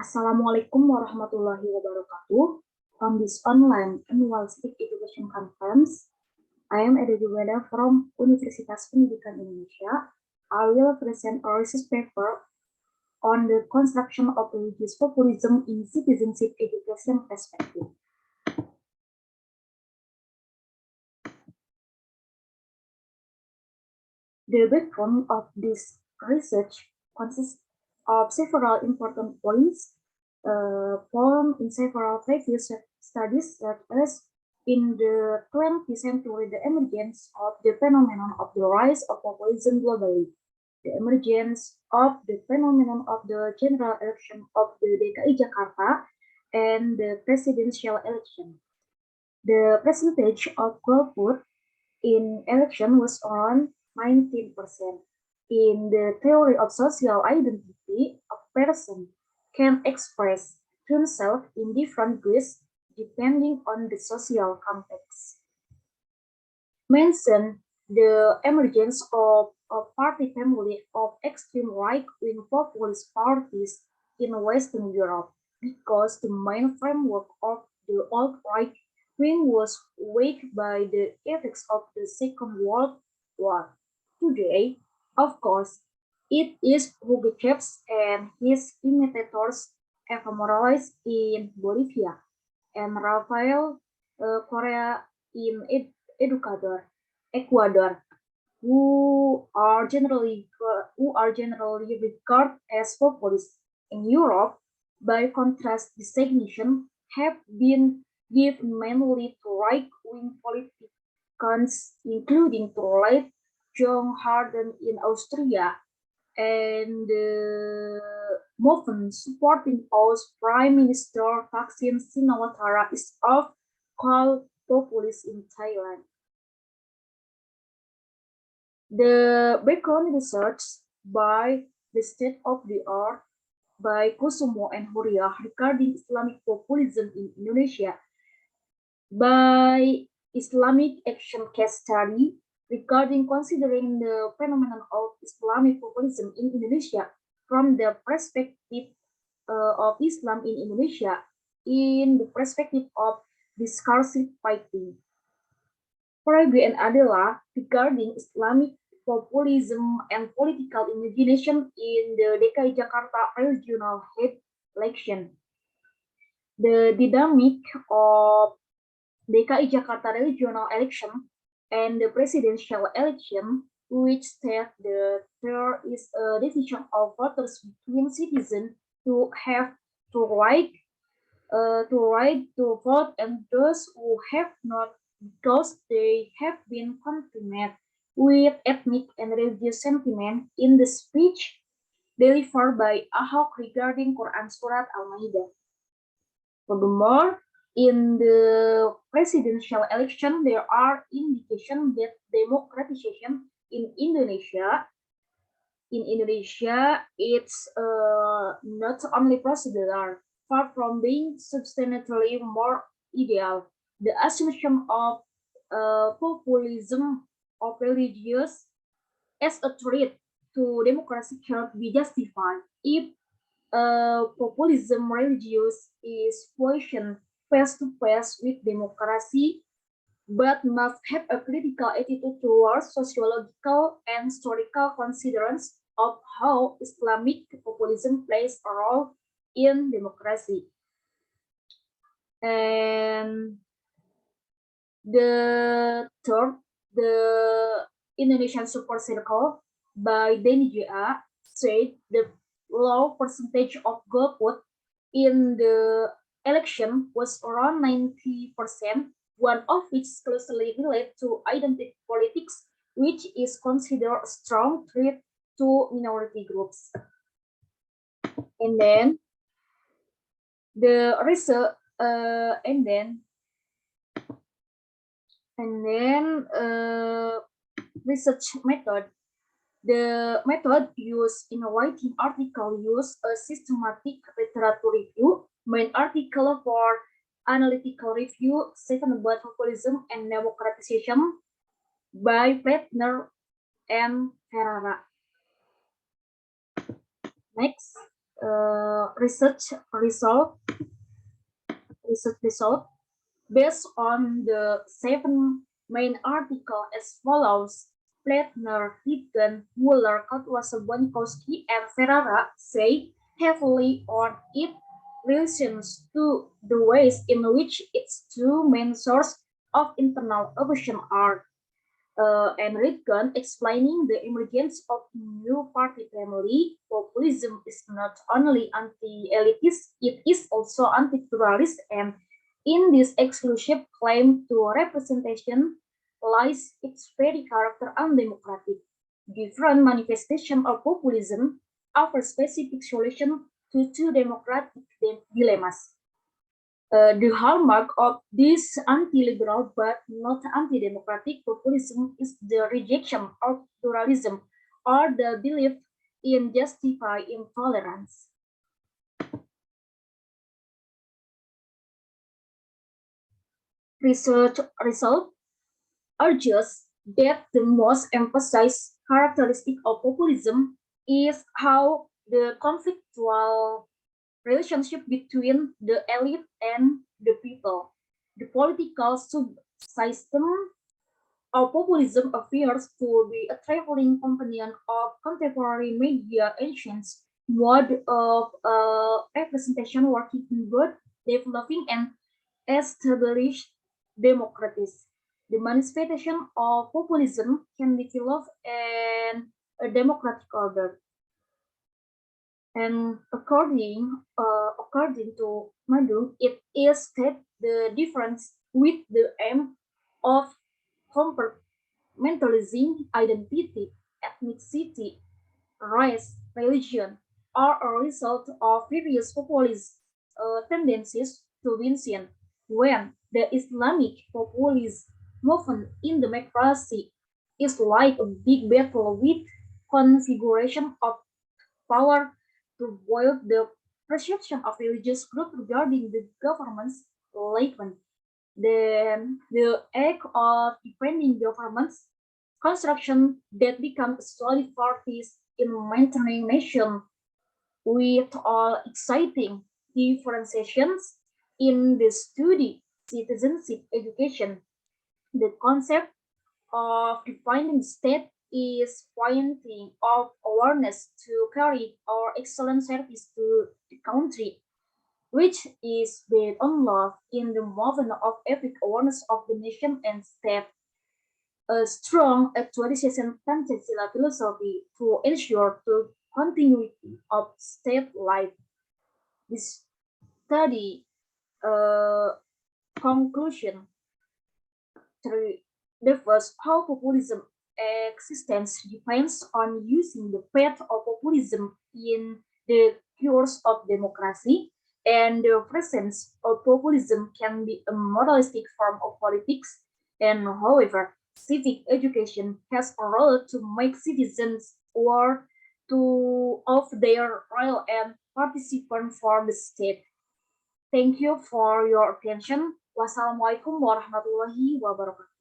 Assalamualaikum warahmatullahi wabarakatuh. On this online annual civic education conference, I am Edah Jubaedah from Universitas Pendidikan Indonesia. I will present a research paper on the construction of religious populism in citizenship education perspective. The background of this research consists of several important points formed in several previous studies, such as in the 20th century, the emergence of the phenomenon of the rise of populism globally, the emergence of the phenomenon of the general election of the DKI Jakarta, and the presidential election. The percentage of golput in election was around 19%. In the theory of social identity, a person can express himself in different ways depending on the social context. Mention the emergence of a party family of extreme right-wing populist parties in Western Europe because the main framework of the alt-right wing was weakened by the effects of the Second World War. Today, of course, it is Hugo Chavez and his imitators Evo Morales in Bolivia and Rafael Correa in Ecuador, who are generally regarded as populists. In Europe, by contrast, designation have been given mainly to right-wing politicians, including to right John Harden in Austria and movement supporting us Prime Minister Thaksin Shinawatra is of called populist in Thailand. The background research by the state of the art by Kusumo and Huria regarding Islamic populism in Indonesia by Islamic Action Case Study regarding considering the phenomenon of Islamic populism in Indonesia from the perspective of Islam in Indonesia in the perspective of discursive fighting. Paragraph adalah regarding Islamic populism and political imagination in the DKI Jakarta regional head election. The dynamic of DKI Jakarta regional election and the presidential election, which state that there is a division of voters between citizens who have to right to vote and those who have not because they have been contaminated with ethnic and religious sentiment in the speech delivered by Ahok regarding Quran Surat Al-Maidah. Furthermore, in the presidential election, there are indications that democratization in Indonesia, it's not only procedural, far from being substantially more ideal. The assumption of populism of religious as a threat to democracy cannot be justified if populism religious is questioned face to face with democracy, but must have a critical attitude towards sociological and historical considerations of how Islamic populism plays a role in democracy. And the third, the Indonesian Super Circle by Denny J.A. said the low percentage of golput in the election was around 90%, one of which closely related to identity politics, which is considered a strong threat to minority groups. And then the research, research method. The method used in writing article use a systematic literature review, main article for analytical review, seven about populism and democratization by Plattner and Ferrara. Next, research result based on the 7 main articles as follows. Plattner, Hitgen, Muller, Kotwas-Bonkowski, and Ferrara say heavily on its relations to the ways in which its two main sources of internal opposition are and Ritgen explaining the emergence of new party family. Populism is not only anti-elitist, it is also anti-pluralist, and in this exclusive claim to representation lies its very character undemocratic. Different manifestation of populism offer specific solution to two democratic dilemmas. The hallmark of this anti-liberal but not anti-democratic populism is the rejection of pluralism or the belief in justified intolerance. Research result urges that the most emphasized characteristic of populism is how the conflictual relationship between the elite and the people. The political system of populism appears to be a traveling companion of contemporary media ancients, mode of representation working in both developing and established democracies. The manifestation of populism can develop in a democratic order. And according to Madu, it is that the difference with the aim of compartmentalizing identity, ethnicity, race, religion are a result of various populist tendencies to Vincent when the Islamic populist movement in democracy is like a big battle with configuration of power to boil the perception of religious group regarding the government's latent. The act of defending government's construction that become solid parties in maintaining nation with all exciting differentiations in the study citizenship education. The concept of defining state is pointing of awareness to carry our excellent service to the country, which is based on love in the movement of epic awareness of the nation and state. A strong actualization Pancasila philosophy to ensure the continuity of state life. This study conclusion the first, how populism existence depends on using the path of populism in the course of democracy, and the presence of populism can be a moralistic form of politics. And however, civic education has a role to make citizens aware of their role and participant for the state. Thank you for your attention. Wassalamualaikum warahmatullahi wabarakatuh.